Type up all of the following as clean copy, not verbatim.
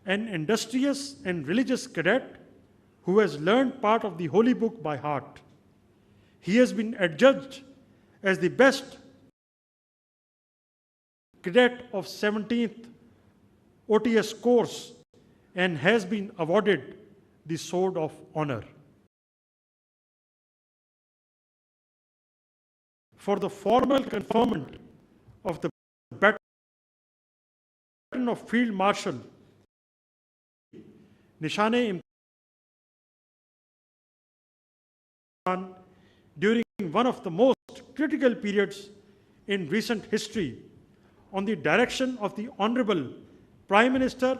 an industrious and religious cadet who has learned part of the Holy Book by heart. He has been adjudged as the best cadet of 17th OTS course and has been awarded the Sword of Honor. For the formal conferment of the Baton of Field Marshal, Nishane Imtiaz during one of the most critical periods in recent history, on the direction of the Honorable Prime Minister,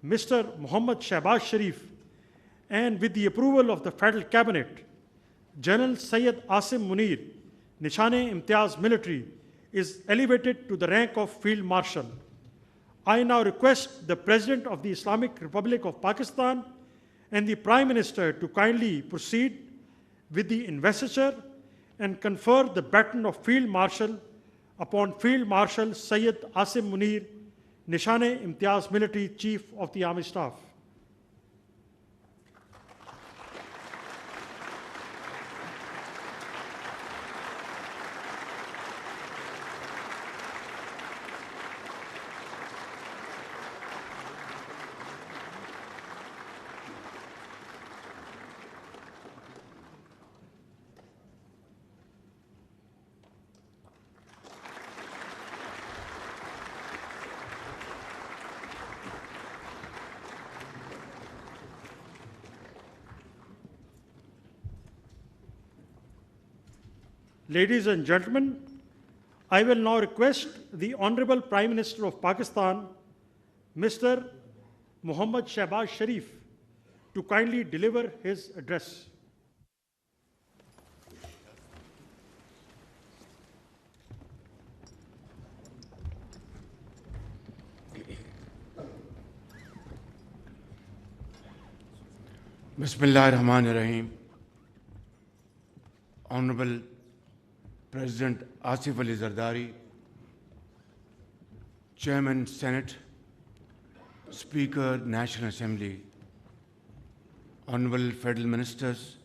Mr. Muhammad Shahbaz Sharif, and with the approval of the Federal Cabinet, General Syed Asim Munir, Nishane Imtiaz Military, is elevated to the rank of Field Marshal. I now request the President of the Islamic Republic of Pakistan and the Prime Minister to kindly proceed with the investiture and confer the baton of Field Marshal upon Field Marshal Syed Asim Munir, Nishane Imtiaz Military Chief of the Army Staff. Ladies and gentlemen, I will now request the Honorable Prime Minister of Pakistan, Mr. Muhammad Shahbaz Sharif, to kindly deliver his address. Bismillahirrahmanirrahim. Honorable President Asif Ali Zardari, Chairman Senate, Speaker National Assembly, Honorable Federal Ministers,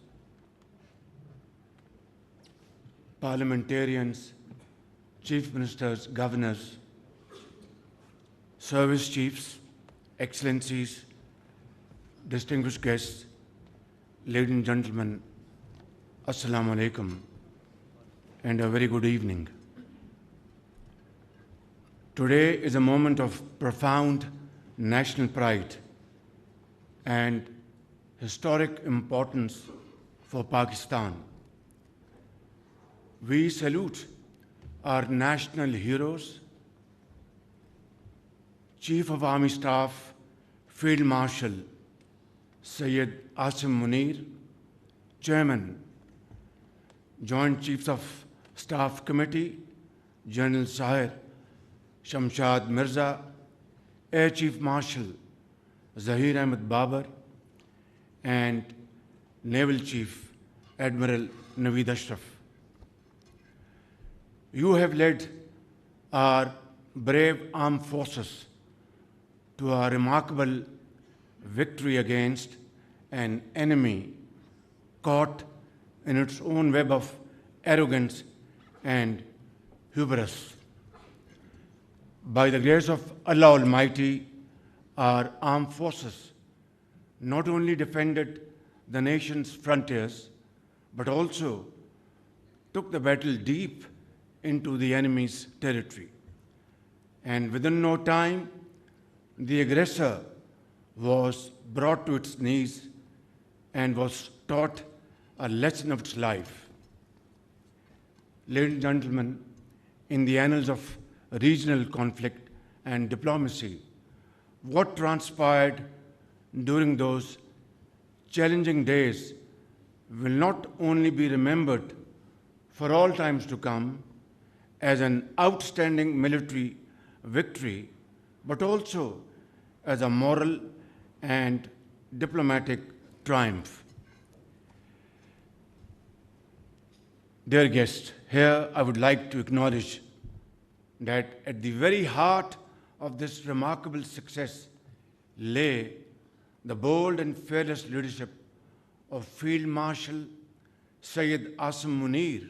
Parliamentarians, Chief Ministers, Governors, Service Chiefs, Excellencies, distinguished guests, ladies and gentlemen, Assalamu alaikum, and a very good evening. Today is a moment of profound national pride and historic importance for Pakistan. We salute our national heroes, Chief of Army Staff, Field Marshal Syed Asim Munir, Chairman, Joint Chiefs of Staff Committee, General Syed Shamshad Mirza, Air Chief Marshal Zahir Ahmed Babar, and Naval Chief Admiral Naveed Ashraf. You have led our brave armed forces to a remarkable victory against an enemy caught in its own web of arrogance and hubris. By the grace of Allah Almighty, our armed forces not only defended the nation's frontiers, but also took the battle deep into the enemy's territory. And within no time, the aggressor was brought to its knees and was taught a lesson of its life. Ladies and gentlemen, in the annals of regional conflict and diplomacy, what transpired during those challenging days will not only be remembered for all times to come as an outstanding military victory, but also as a moral and diplomatic triumph. Dear guests, here I would like to acknowledge that at the very heart of this remarkable success lay the bold and fearless leadership of Field Marshal Syed Asim Munir,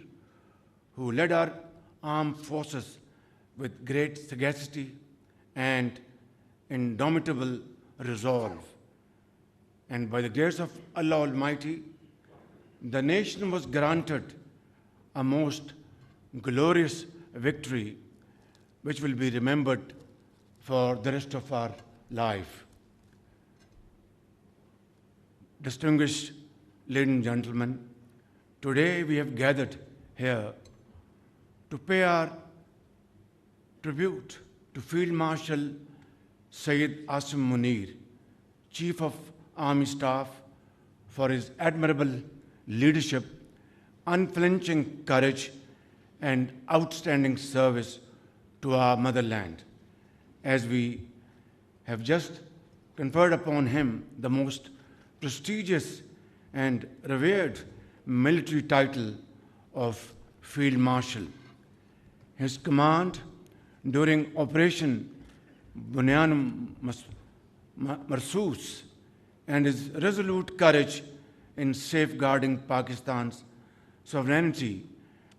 who led our armed forces with great sagacity and indomitable resolve. And by the grace of Allah Almighty, the nation was granted a most glorious victory which will be remembered for the rest of our life. Distinguished ladies and gentlemen, today we have gathered here to pay our tribute to Field Marshal Syed Asim Munir, Chief of Army Staff, for his admirable leadership, unflinching courage, and outstanding service to our motherland. As we have just conferred upon him the most prestigious and revered military title of Field Marshal. His command during Operation Marsus and his resolute courage in safeguarding Pakistan's sovereignty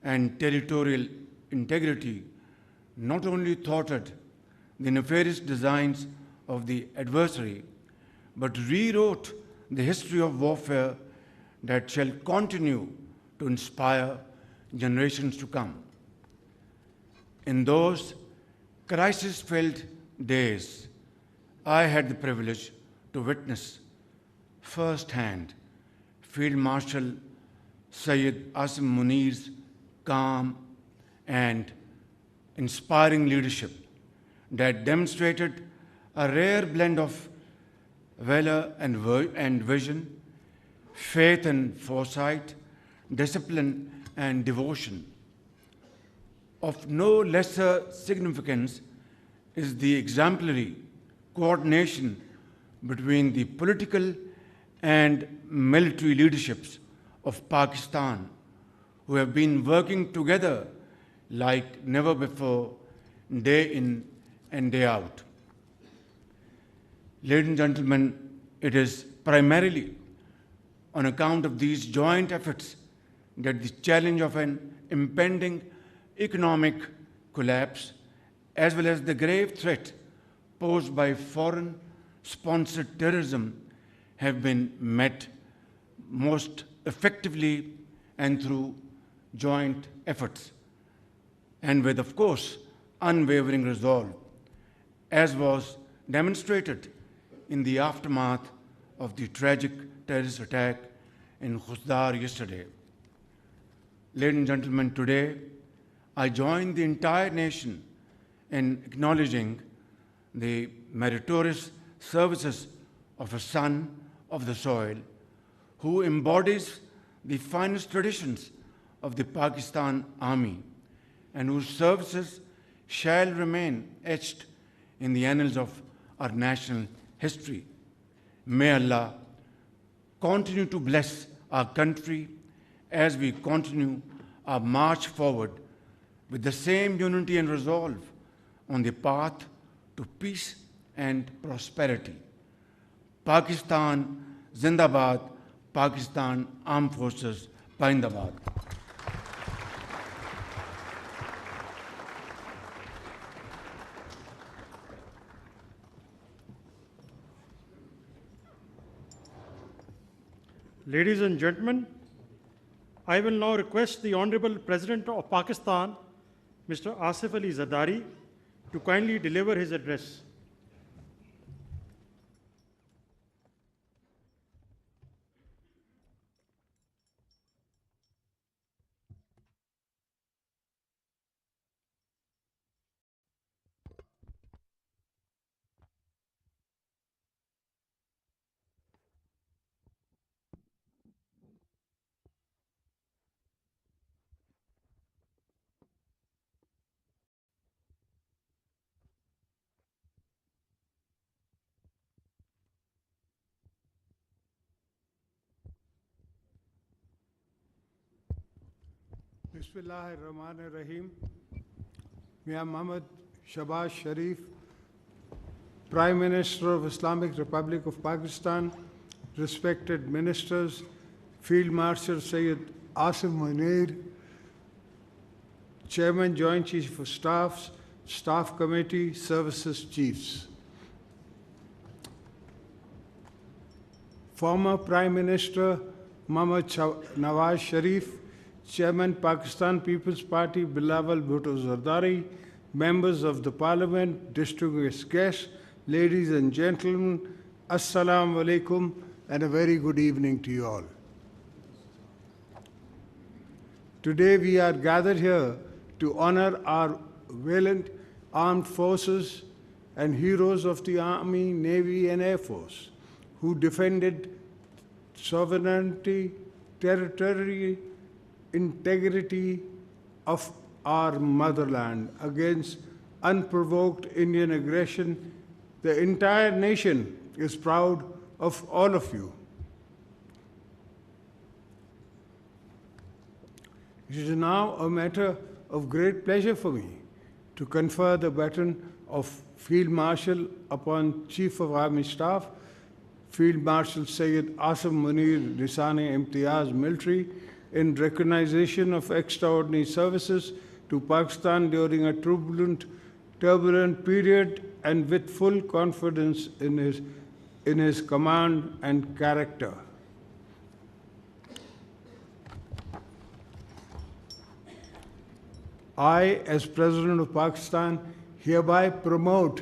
and territorial integrity not only thwarted the nefarious designs of the adversary, but rewrote the history of warfare that shall continue to inspire generations to come. In those crisis-filled days, I had the privilege to witness firsthand Field Marshal Syed Asim Munir's calm and inspiring leadership that demonstrated a rare blend of valor and vision, faith and foresight, discipline and devotion. Of no lesser significance is the exemplary coordination between the political and military leaderships of Pakistan, who have been working together like never before, day in and day out. Ladies and gentlemen, it is primarily on account of these joint efforts that the challenge of an impending economic collapse, as well as the grave threat posed by foreign-sponsored terrorism, have been met most effectively and through joint efforts, and with, of course, unwavering resolve, as was demonstrated in the aftermath of the tragic terrorist attack in Khusdar yesterday. Ladies and gentlemen, today I join the entire nation in acknowledging the meritorious services of a son of the soil who embodies the finest traditions of the Pakistan Army and whose services shall remain etched in the annals of our national history. May Allah continue to bless our country as we continue our march forward with the same unity and resolve on the path to peace and prosperity. Pakistan Zindabad, Pakistan Armed Forces Paindabad. Ladies and gentlemen, I will now request the Honorable President of Pakistan, Mr. Asif Ali Zardari, to kindly deliver his address. Bismillahirrahmanirrahim. Mia Muhammad Shabazz Sharif, Prime Minister of Islamic Republic of Pakistan, respected ministers, Field Marshal Syed Asim Munir, Chairman Joint Chief of Staffs, Staff Committee, Services Chiefs. Former Prime Minister Muhammad Nawaz Sharif, Chairman Pakistan People's Party Bilawal Bhutto Zardari, members of the Parliament, distinguished guests, ladies and gentlemen, Assalamu alaikum and a very good evening to you all. Today we are gathered here to honor our valiant armed forces and heroes of the Army, Navy and Air Force who defended sovereignty, territory, integrity of our motherland against unprovoked Indian aggression. The entire nation is proud of all of you. It is now a matter of great pleasure for me to confer the baton of Field Marshal upon Chief of Army Staff, Field Marshal Syed Asim Munir Nisane Imtiaz Military, in recognition of extraordinary services to Pakistan during a turbulent period and with full confidence in his command and character. I, as President of Pakistan, hereby promote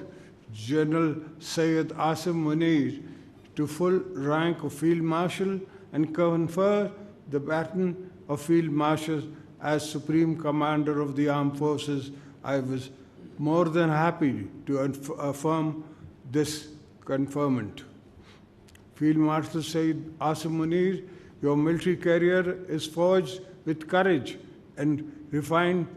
General Syed Asim Munir to full rank of Field Marshal and confer the baton of Field Marshal as Supreme Commander of the Armed Forces. I was more than happy to affirm this conferment. Field Marshal Syed Asim Munir, your military career is forged with courage and refined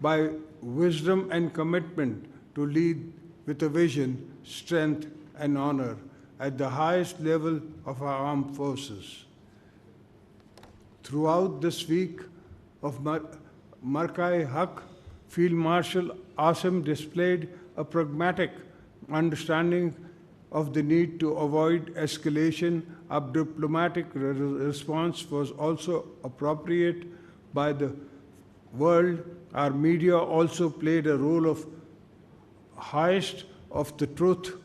by wisdom and commitment to lead with a vision, strength, and honor at the highest level of our armed forces. Throughout this week of Markai Haq, Field Marshal Asim displayed a pragmatic understanding of the need to avoid escalation. A diplomatic response was also appropriate by the world. Our media also played a role of highest of the truth.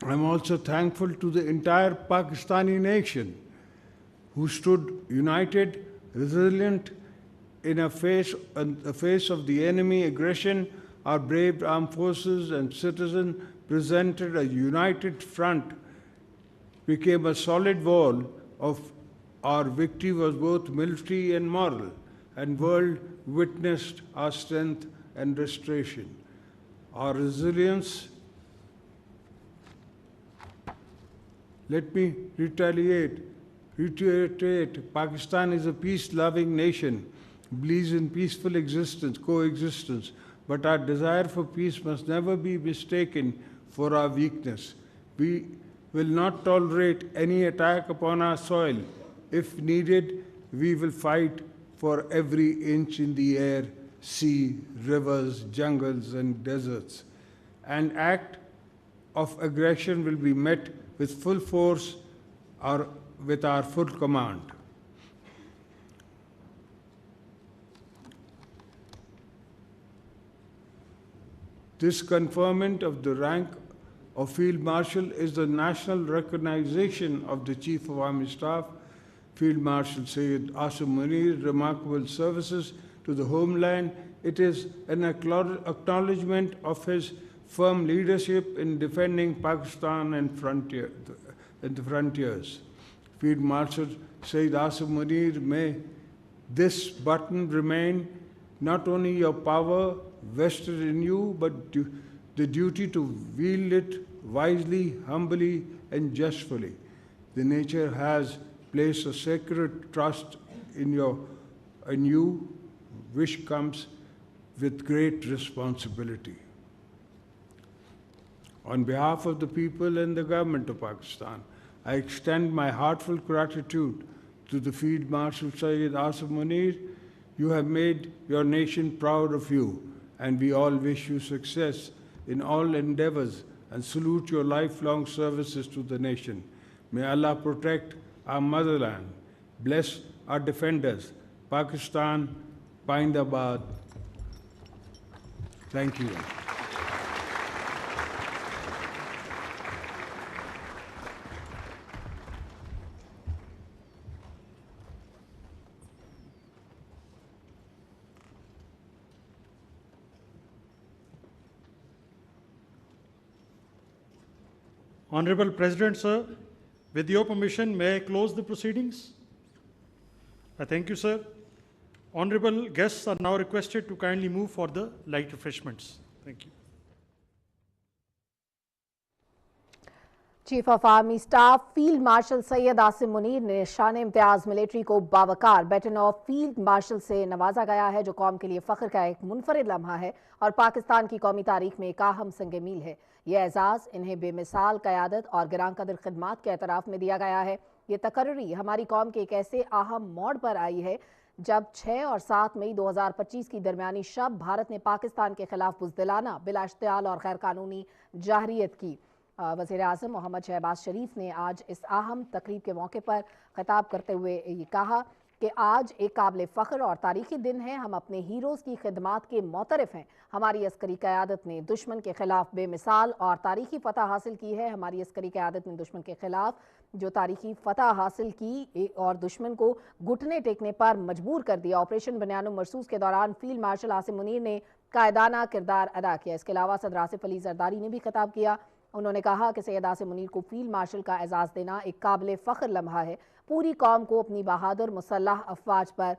I'm also thankful to the entire Pakistani nation who stood united, resilient in the face of the enemy aggression. Our brave armed forces and citizens presented a united front, became a solid wall of our victory was both military and moral, and world witnessed our strength and restoration. Our resilience. Let me reiterate, Pakistan is a peace-loving nation, believes in peaceful coexistence, but our desire for peace must never be mistaken for our weakness. We will not tolerate any attack upon our soil. If needed, we will fight for every inch in the air, sea, rivers, jungles, and deserts. An act of aggression will be met with full force or with our full command. This conferment of the rank of Field Marshal is the national recognition of the Chief of Army Staff, Field Marshal Syed Asim Munir's remarkable services to the homeland. It is an acknowledgement of his firm leadership in defending Pakistan and the frontiers. Field Marshal Syed Asim Munir, may this button remain not only your power vested in you, but the duty to wield it wisely, humbly, and justly. The nature has placed a sacred trust in you, which comes with great responsibility. On behalf of the people and the government of Pakistan, I extend my heartfelt gratitude to the Field Marshal Syed Asim Munir. You have made your nation proud of you, and we all wish you success in all endeavors and salute your lifelong services to the nation. May Allah protect our motherland, bless our defenders, Pakistan, Pindabad. Thank you. Honorable President, sir, with your permission, may I close the proceedings? I thank you, sir. Honorable guests are now requested to kindly move for the light refreshments. Thank you. Chief of army staff field marshal Syed Asim Munir ने शान Imtiaz military को बावकार baton of field marshal से नवाजा गया है, जो कौम के लिए फख्र का एक मुनफरिद लम्हा है और पाकिस्तान की कौमी तारीख में एक अहम संग मील है। यह एजाज़ इन्हें बेमिसाल क़यादत और गिरां कदर खिदमात के एतराफ़ में दिया गया है। ये तकर्री हमारी कौम के एक ऐसे अहम मोड़ पर आई है जब 6 और 7 मई 2025 की दरमियानी शब भारत ने पाकिस्तान के खिलाफ बुज़दिलाना, बिला इश्तियाल और गैर कानूनी जाहरियत की। वज़ीर आज़म मोहम्मद शहबाज शरीफ ने आज इस अहम तकरीब के मौके पर खिताब करते हुए ये कहा कि आज एक काबिल फ़ख्र और तारीख़ी दिन है। हम अपने हीरोज़ की खिदमात के मोतरफ़ हैं। हमारी अस्करी क़यादत ने दुश्मन के ख़िलाफ़ बेमिसाल और तारीख़ी फ़तह हासिल की है। हमारी अस्करी क़यादत ने दुश्मन के ख़िलाफ़ जो तारीख़ी फ़तह हासिल की और दुश्मन को घुटने टेकने पर मजबूर कर दिया। ऑपरेशन बनियान मरसूस के दौरान फील्ड मार्शल आसिम मुनीर ने कायदाना किरदार अदा किया। इसके अलावा सदर आसिफ अली जरदारी ने भी खिताब किया। उन्होंने कहा कि सैयद आसिम मुनीर को फील्ड मार्शल का एजाज़ देना एक काबिल फ़ख्र लम्हा है। पूरी कौम को अपनी बहादुर मुसल्लह अफवाज पर